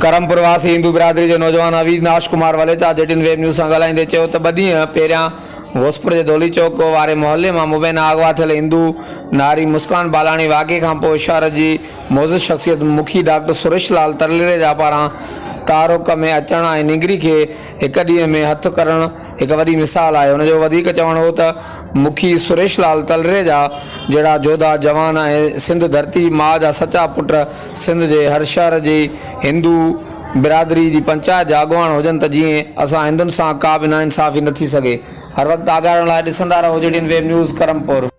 करमपुर वासी हिंदू बिरादरी के नौजवान अविनाश कुमार वलेचा जेटिन वेब न्यूज़ से ॻाल्हाईंदे चयो त 2 ॾींहं पहिरियां भोजपुर के धोली चौक वारे मोहल्ले में मुबैना अगवा थियल हिंदू नारी मुस्कान बालाणी वाक़े खां पोइ शहर की मोज़िज़ शख्सियत मुखी डॉक्टर सुरेश लाल तलरेजा पारां तारुक में अचण ऐं निगरी के एक ॾींहं में हथ करण एक वॾी मिसाल है। उनजो वधीक चवण हो त मुखी सुरेश लाल तलरेजा जड़ा जोधा जवान ऐं सिंध धरती माँ जा सच्चा पुट सिंध के हर शहर की हिंदू बिरादरी की पंचायत जा अगवान हुजन त जीअं असां हिंदुनि सां का भी नाइंसाफ़ी न थी सके। हर वक्त आगाह लाइ ॾिसंदा रहो जेडीन वेब न्यूज़ करमपुर।